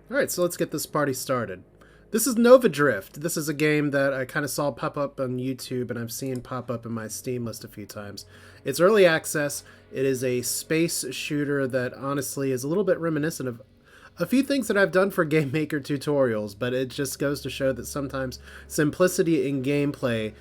Alright, so let's get this party started. This is Nova Drift. This is a game that I kind of saw pop up on YouTube and I've seen pop up in my Steam list a few times. It's early access. It is a space shooter that honestly is a little bit reminiscent of a few things that I've done for Game Maker tutorials, but it just goes to show that sometimes simplicity in gameplay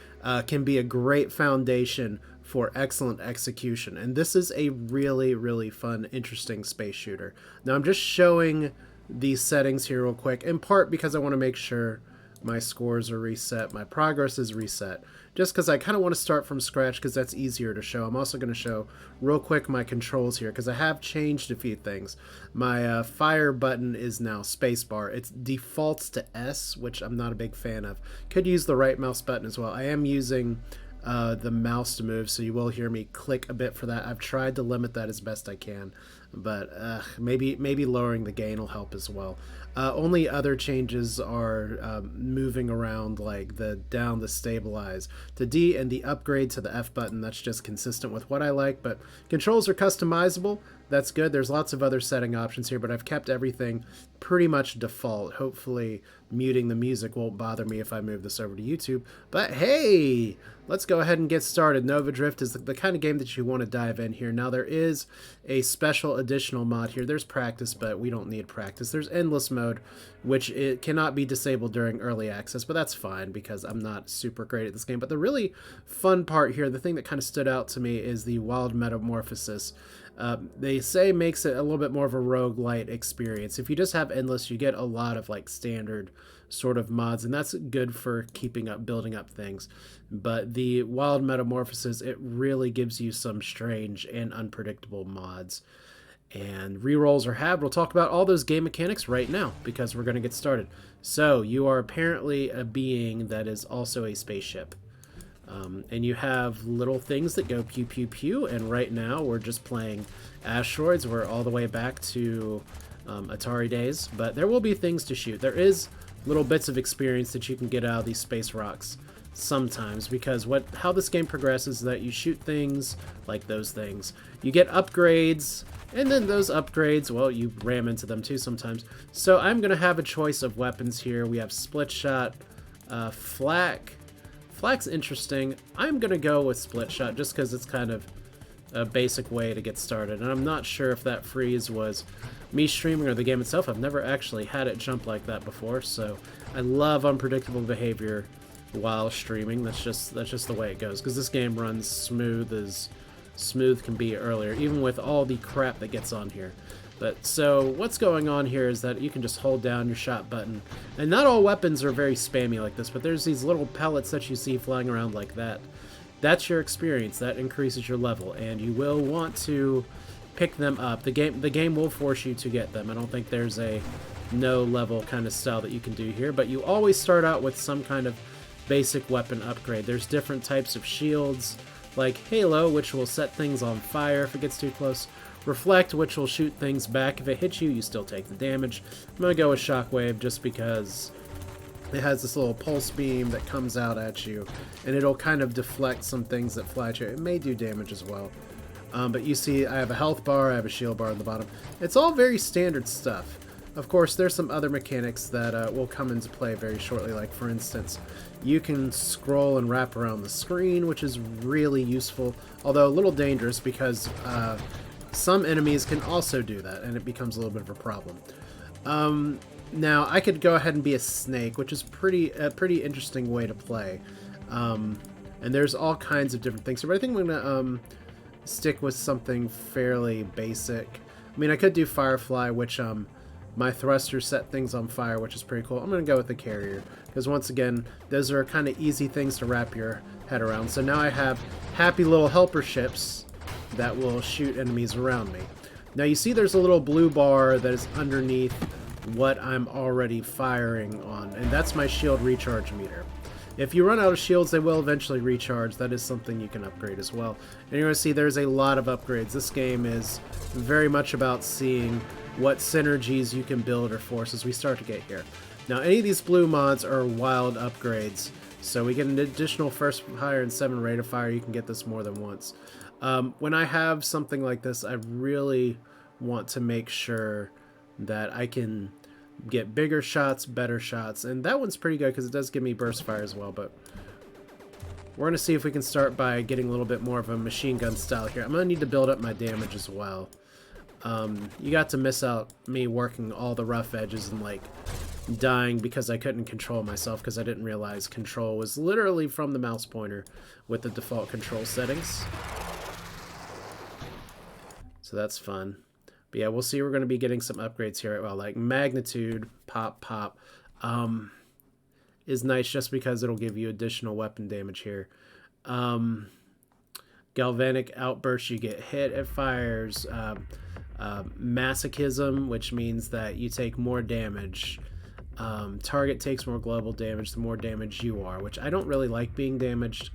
can be a great foundation for excellent execution. And this is a really, really fun, interesting space shooter. Now I'm just showing these settings here real quick, in part because I want to make sure my scores are reset, my progress is reset, just because I kind of want to start from scratch because that's easier to show. I'm also going to show real quick my controls here because I have changed a few things. My fire button is now spacebar. It defaults to S, which I'm not a big fan of. Could use the right mouse button as well. I am using the mouse to move, so you will hear me click a bit for that. I've tried to limit that as best I can, but maybe lowering the gain will help as well. Only other changes are moving around, like the down to stabilize to D and the upgrade to the F button. That's just consistent with what I like, but controls are customizable. That's good. There's lots of other setting options here, but I've kept everything pretty much default. Hopefully muting the music won't bother me if I move this over to YouTube. But hey, let's go ahead and get started. Nova Drift is the kind of game that you want to dive in here. Now there is a special additional mod here. There's practice, but we don't need practice. There's endless mode, which it cannot be disabled during early access, but that's fine because I'm not super great at this game. But the really fun part here, the thing that kind of stood out to me, is the wild metamorphosis. They say makes it a little bit more of a roguelite experience. If you just have endless, you get a lot of like standard sort of mods, and that's good for keeping up, building up things. But the wild metamorphosis, it really gives you some strange and unpredictable mods. And rerolls are had. We'll talk about all those game mechanics right now because we're going to get started. So you are apparently a being that is also a spaceship. And you have little things that go pew pew pew, and right now we're just playing asteroids. We're all the way back to Atari days, but there will be things to shoot. There is little bits of experience that you can get out of these space rocks sometimes, because how this game progresses is that you shoot things like those things. You get upgrades, and then those upgrades, well, you ram into them too sometimes. So I'm going to have a choice of weapons here. We have split shot, flak. Flak's interesting. I'm going to go with split shot just because it's kind of a basic way to get started. And I'm not sure if that freeze was me streaming or the game itself. I've never actually had it jump like that before, so I love unpredictable behavior while streaming. That's just the way it goes, because this game runs smooth as smooth can be earlier, even with all the crap that gets on here. But so what's going on here is that you can just hold down your shot button, and not all weapons are very spammy like this, but there's these little pellets that you see flying around like that. That's your experience. That increases your level, and you will want to pick them up. The game will force you to get them. I don't think there's a no level kind of style that you can do here, but you always start out with some kind of basic weapon upgrade. There's different types of shields, like Halo, which will set things on fire if it gets too close. Reflect, which will shoot things back. If it hits you, you still take the damage. I'm going to go with Shockwave just because it has this little pulse beam that comes out at you, and it'll kind of deflect some things that fly at you. It may do damage as well. But you see, I have a health bar, I have a shield bar on the bottom. It's all very standard stuff. Of course, there's some other mechanics that will come into play very shortly, like, for instance, you can scroll and wrap around the screen, which is really useful, although a little dangerous because some enemies can also do that, and it becomes a little bit of a problem. Now, I could go ahead and be a snake, which is a pretty interesting way to play. And there's all kinds of different things. So I think I'm going to stick with something fairly basic. I mean, I could do Firefly, which my thrusters set things on fire, which is pretty cool. I'm going to go with the carrier, because once again, those are kind of easy things to wrap your head around. So now I have happy little helper ships that will shoot enemies around me. Now you see there's a little blue bar that is underneath what I'm already firing on, and that's my shield recharge meter. If you run out of shields, they will eventually recharge. That is something you can upgrade as well. And you're going to see there's a lot of upgrades. This game is very much about seeing what synergies you can build or force as we start to get here. Now, any of these blue mods are wild upgrades, so we get an additional first fire and 7 rate of fire. You can get this more than once. When I have something like this, I really want to make sure that I can get bigger shots, better shots. And that one's pretty good because it does give me burst fire as well. But we're going to see if we can start by getting a little bit more of a machine gun style here. I'm going to need to build up my damage as well. You got to miss out me working all the rough edges and like dying because I couldn't control myself because I didn't realize control was literally from the mouse pointer with the default control settings. So that's fun. But yeah, we'll see. We're going to be getting some upgrades here. Well, like magnitude, pop, is nice just because it'll give you additional weapon damage here. Galvanic outburst, you get hit, it fires. Masochism, which means that you take more damage. Target takes more global damage the more damage you are, which I don't really like being damaged.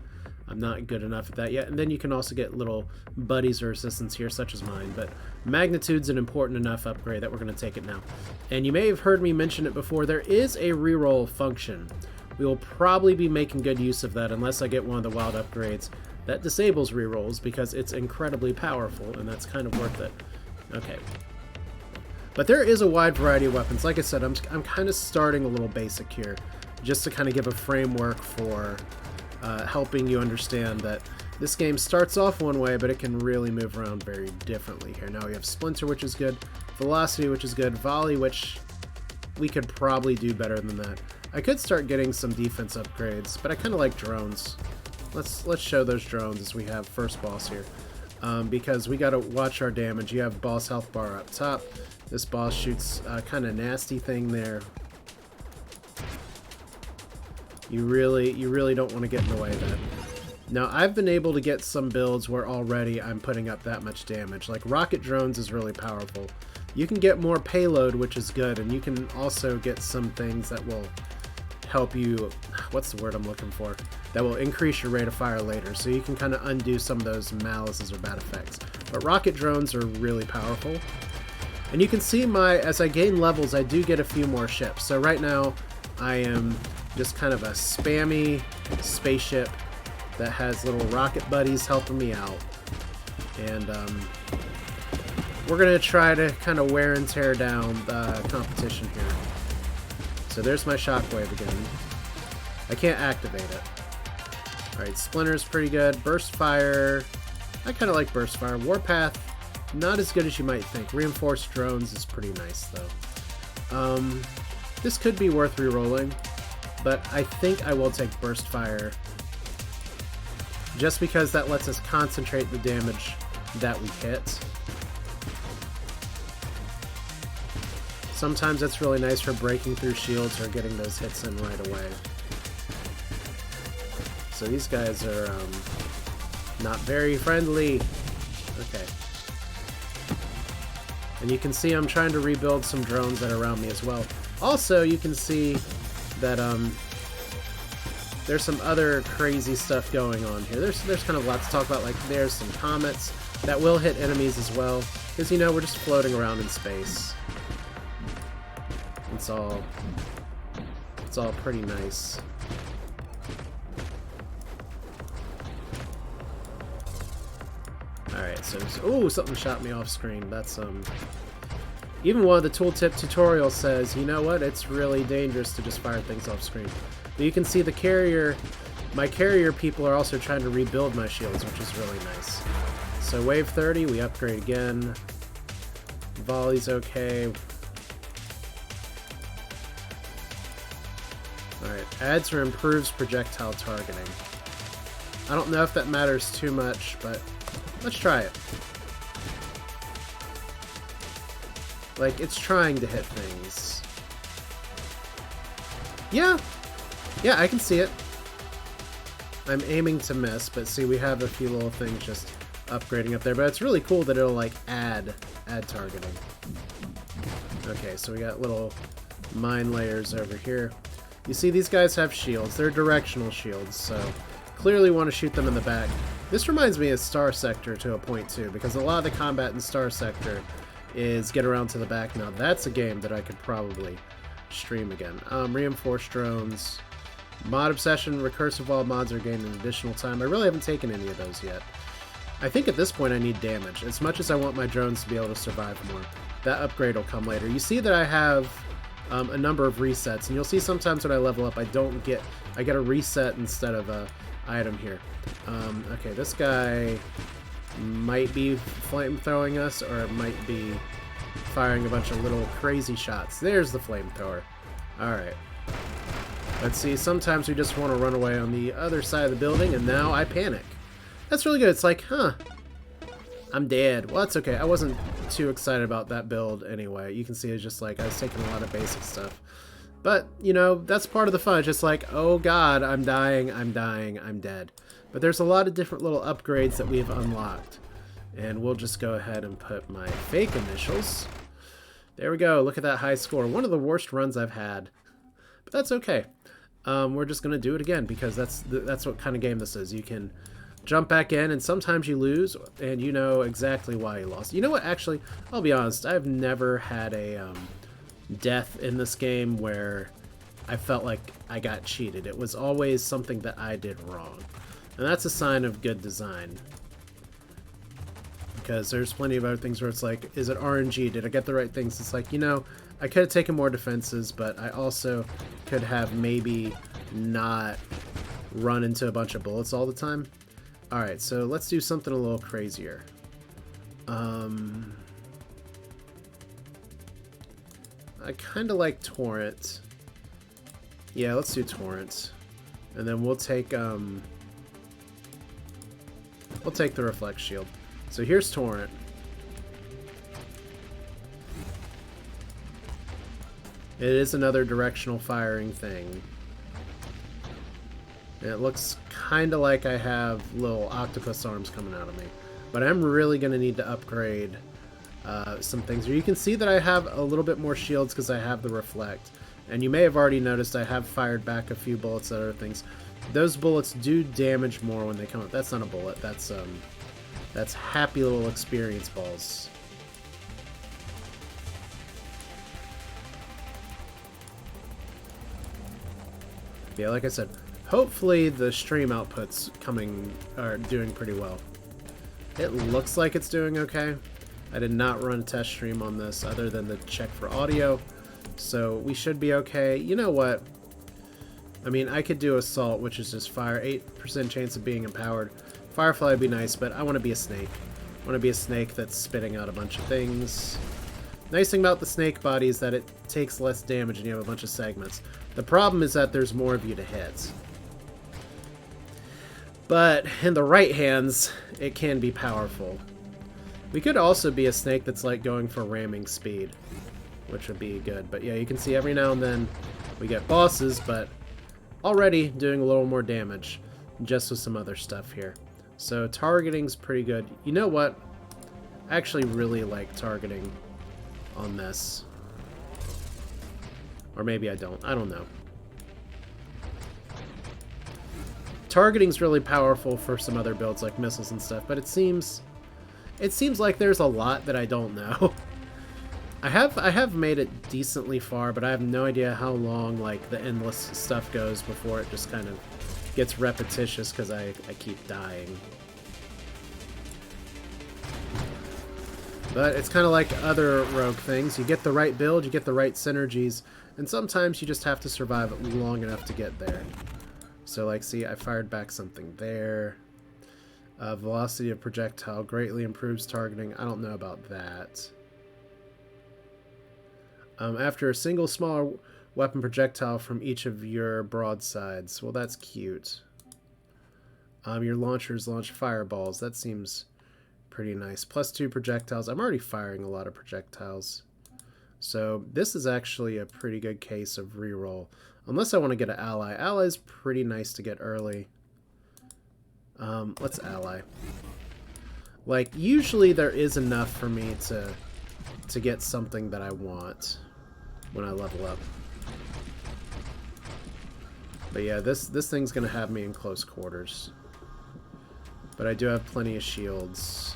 I'm not good enough at that yet. And then you can also get little buddies or assistants here, such as mine. But magnitude's an important enough upgrade that we're going to take it now. And you may have heard me mention it before. There is a reroll function. We will probably be making good use of that unless I get one of the wild upgrades that disables rerolls because it's incredibly powerful and that's kind of worth it. Okay. But there is a wide variety of weapons. Like I said, I'm kind of starting a little basic here just to kind of give a framework for helping you understand that this game starts off one way, but it can really move around very differently here. Now we have Splinter, which is good, Velocity, which is good, Volley, which we could probably do better than that. I could start getting some defense upgrades, but I kind of like drones. Let's show those drones as we have first boss here, because we got to watch our damage. You have boss health bar up top. This boss shoots a kind of nasty thing there. You really don't want to get in the way of that. Now, I've been able to get some builds where already I'm putting up that much damage. Like rocket drones is really powerful. You can get more payload, which is good, and you can also get some things that will help you, what's the word I'm looking for? That will increase your rate of fire later, so you can kind of undo some of those malices or bad effects. But rocket drones are really powerful. And you can see as I gain levels, I do get a few more ships. So right now, I am just kind of a spammy spaceship that has little rocket buddies helping me out. And we're going to try to kind of wear and tear down the competition here. So there's my shockwave again. I can't activate it. Alright, Splinter's pretty good. Burst Fire, I kind of like Burst Fire. Warpath, not as good as you might think. Reinforced Drones is pretty nice though. This could be worth rerolling, but I think I will take Burst Fire just because that lets us concentrate the damage that we hit. Sometimes that's really nice for breaking through shields or getting those hits in right away. So these guys are not very friendly. Okay. And you can see I'm trying to rebuild some drones that are around me as well. Also, you can see that there's some other crazy stuff going on here. There's kind of lots to talk about. Like there's some comets that will hit enemies as well, because you know we're just floating around in space. It's all pretty nice. Alright, so ooh, something shot me off screen. That's even one of the tooltip tutorials says, you know what, it's really dangerous to just fire things off screen. But you can see the carrier, my carrier people are also trying to rebuild my shields, which is really nice. So wave 30, we upgrade again. Volley's okay. Alright, adds or improves projectile targeting. I don't know if that matters too much, but let's try it. Like, it's trying to hit things. Yeah, I can see it. I'm aiming to miss, but see, we have a few little things just upgrading up there, but it's really cool that it'll, like, add targeting. Okay, so we got little mine layers over here. You see, these guys have shields. They're directional shields, so clearly want to shoot them in the back. This reminds me of Star Sector to a point, too, because a lot of the combat in Star Sector is get around to the back. Now, that's a game that I could probably stream again. Reinforced drones. Mod Obsession, Recursive Wall mods are gaining additional time. I really haven't taken any of those yet. I think at this point I need damage. As much as I want my drones to be able to survive more, that upgrade will come later. You see that I have a number of resets. And you'll see sometimes when I level up, I get a reset instead of a item here. Okay, this guy might be flamethrowing us, or it might be firing a bunch of little crazy shots. There's the flamethrower. Alright. Let's see, sometimes we just want to run away on the other side of the building, and now I panic. That's really good. It's like, huh, I'm dead. Well, that's okay. I wasn't too excited about that build anyway. You can see it's just like I was taking a lot of basic stuff. But, you know, that's part of the fun. It's just like, oh god, I'm dying, I'm dying, I'm dead. But there's a lot of different little upgrades that we've unlocked. And we'll just go ahead and put my fake initials. There we go. Look at that high score. One of the worst runs I've had. But that's okay. We're just going to do it again because that's what kind of game this is. You can jump back in, and sometimes you lose, and you know exactly why you lost. You know what? Actually, I'll be honest. I've never had a death in this game where I felt like I got cheated. It was always something that I did wrong. And that's a sign of good design. Because there's plenty of other things where it's like, is it RNG? Did I get the right things? It's like, you know, I could have taken more defenses, but I also could have maybe not run into a bunch of bullets all the time. Alright, so let's do something a little crazier. I kind of like Torrent. Yeah, let's do Torrent. And then we'll take the Reflect Shield. So here's Torrent. It is another directional firing thing. And it looks kind of like I have little octopus arms coming out of me. But I'm really going to need to upgrade some things. You can see that I have a little bit more shields because I have the Reflect. And you may have already noticed I have fired back a few bullets at other things. Those bullets do damage more when they come up. That's not a bullet. That's happy little experience balls. Yeah, like I said, hopefully the stream outputs are doing pretty well. It looks like it's doing okay. I did not run a test stream on this other than the check for audio, so we should be okay. You know what? I mean, I could do Assault, which is just fire, 8% chance of being empowered. Firefly would be nice, but I want to be a snake. I want to be a snake that's spitting out a bunch of things. Nice thing about the snake body is that it takes less damage and you have a bunch of segments. The problem is that there's more of you to hit. But in the right hands, it can be powerful. We could also be a snake that's like going for ramming speed, which would be good. But yeah, you can see every now and then we get bosses, but already doing a little more damage just with some other stuff here. So targeting's pretty good. You know what? I actually really like targeting on this. Or maybe I don't. I don't know. Targeting's really powerful for some other builds like missiles and stuff, but it seems like there's a lot that I don't know. I have made it decently far, but I have no idea how long like the endless stuff goes before it just kind of gets repetitious because I keep dying. But it's kind of like other rogue things. You get the right build, you get the right synergies, and sometimes you just have to survive long enough to get there. So like, see, I fired back something there. Velocity of projectile greatly improves targeting. I don't know about that. After a single smaller weapon projectile from each of your broadsides. Well, that's cute. Your launchers launch fireballs. That seems pretty nice. +2 projectiles. I'm already firing a lot of projectiles. So this is actually a pretty good case of reroll. Unless I want to get an ally. Ally's pretty nice to get early. Let's ally. Like, usually there is enough for me to get something that I want when I level up. But yeah, this thing's gonna have me in close quarters. But I do have plenty of shields.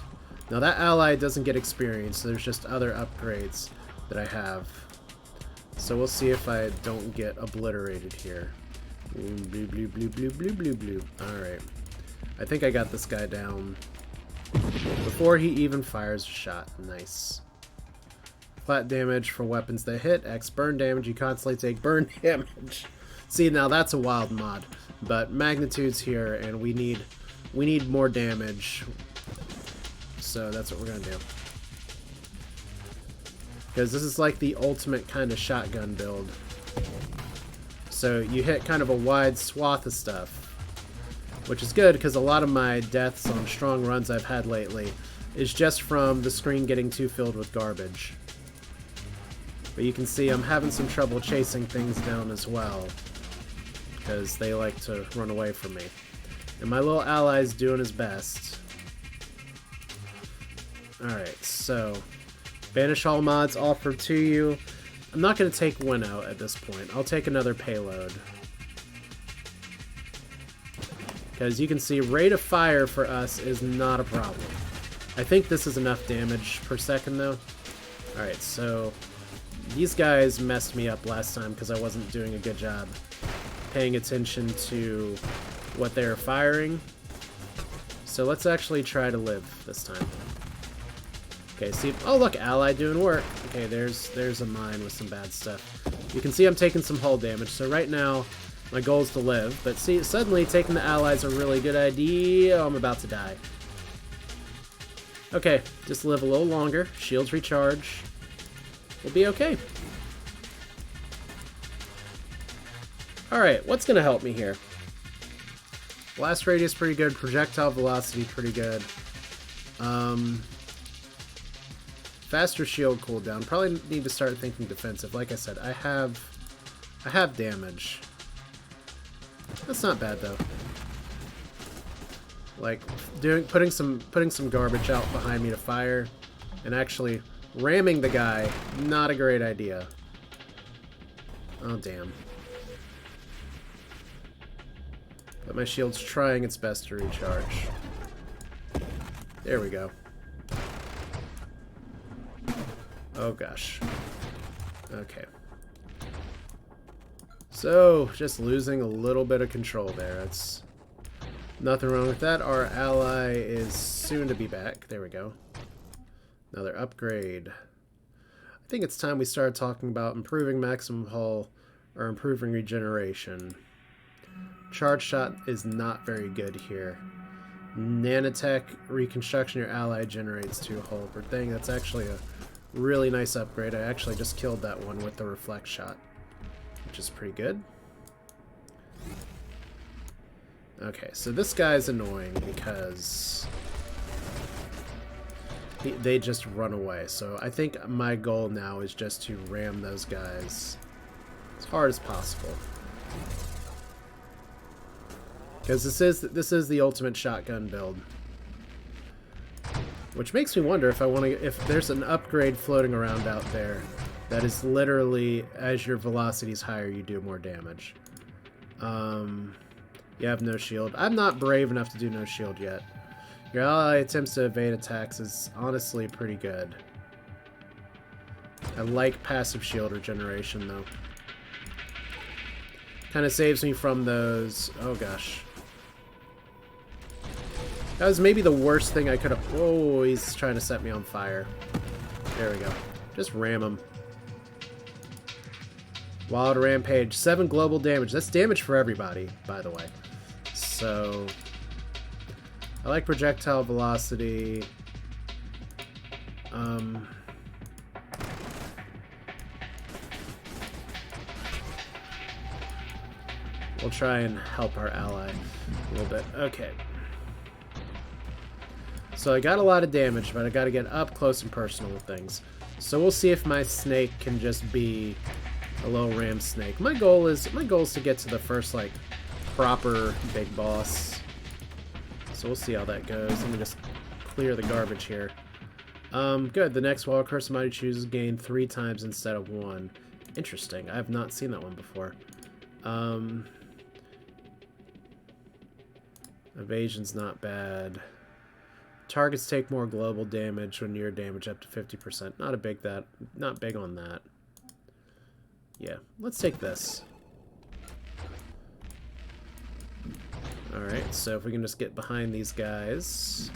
Now that ally doesn't get experience, so there's just other upgrades that I have. So we'll see if I don't get obliterated here. Blue, blue, blue, blue, blue, blue, blue. Alright. I think I got this guy down before he even fires a shot. Nice. Flat damage for weapons that hit. X burn damage. You constantly take burn damage. See, now that's a wild mod. But magnitude's here, and we need more damage. So that's what we're gonna do. Because this is like the ultimate kind of shotgun build. So you hit kind of a wide swath of stuff, which is good because a lot of my deaths on strong runs I've had lately is just from the screen getting too filled with garbage. But you can see I'm having some trouble chasing things down as well, because they like to run away from me. And my little ally's doing his best. Alright, so Banish all mods offered to you. I'm not going to take Winnow at this point. I'll take another payload. Because you can see rate of fire for us is not a problem. I think this is enough damage per second though. Alright, so these guys messed me up last time because I wasn't doing a good job paying attention to what they're firing. So let's actually try to live this time. Okay, see, oh look, ally doing work. Okay, there's a mine with some bad stuff. You can see I'm taking some hull damage, so right now my goal is to live. But see, suddenly taking the allies a really good idea. Oh, I'm about to die. Okay, just live a little longer. Shields recharge. We'll be okay. Alright, what's going to help me here? Blast radius pretty good. Projectile velocity pretty good. Faster shield cooldown. Probably need to start thinking defensive. Like I said, I have damage. That's not bad though. Like putting some garbage out behind me to fire, and actually ramming the guy. Not a great idea. Oh damn. But my shield's trying its best to recharge. There we go. Oh gosh. Okay. So, just losing a little bit of control there. That's nothing wrong with that. Our ally is soon to be back. There we go. Another upgrade. I think it's time we started talking about improving maximum hull or improving regeneration. Charge shot is not very good here. Nanotech reconstruction, your ally generates 2 hull per thing. That's actually a really nice upgrade. I actually just killed that one with the reflect shot, which is pretty good. Okay, so this guy's annoying because they just run away. So I think my goal now is just to ram those guys as hard as possible. Because this is the ultimate shotgun build. Which makes me wonder if there's an upgrade floating around out there that is literally, as your velocity is higher, you do more damage. You have no shield. I'm not brave enough to do no shield yet. Your ally attempts to evade attacks is honestly pretty good. I like passive shield regeneration though. Kind of saves me from those. Oh gosh. That was maybe the worst thing I could have... Oh, he's trying to set me on fire. There we go. Just ram him. Wild Rampage. 7 global damage. That's damage for everybody, by the way. So... I like projectile velocity. We'll try and help our ally a little bit. Okay. So I got a lot of damage, but I got to get up close and personal with things. So we'll see if my snake can just be a little ram snake. My goal is to get to the first like proper big boss. So we'll see how that goes. Let me just clear the garbage here. Good. The next Wild Curse Mighty chooses gain 3 times instead of 1. Interesting. I have not seen that one before. Evasion's not bad. Targets take more global damage when you're damage up to 50%. Not big on that. Yeah, let's take this. Alright, so if we can just get behind these guys.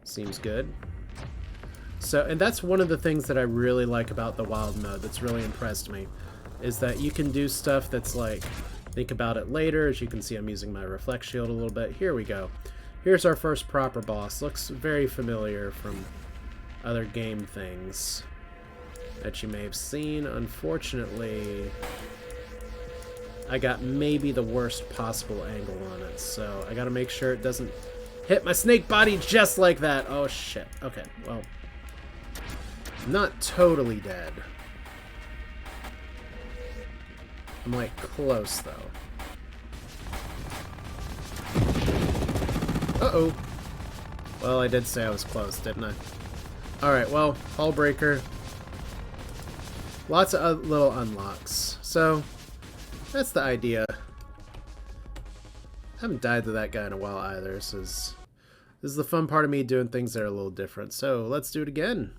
Seems good. So, and that's one of the things that I really like about the wild mode that's really impressed me, is that you can do stuff that's like, think about it later. As you can see, I'm using my reflect shield a little bit. Here we go. Here's our first proper boss. Looks very familiar from other game things that you may have seen. Unfortunately, I got maybe the worst possible angle on it, so I gotta make sure it doesn't hit my snake body just like that. Oh shit. Okay, well, I'm not totally dead. I'm like close though. Uh-oh. Well, I did say I was close, didn't I? Alright, well, Hull Breaker. Lots of little unlocks. So, that's the idea. I haven't died to that guy in a while either, so this is the fun part of me doing things that are a little different. So, let's do it again.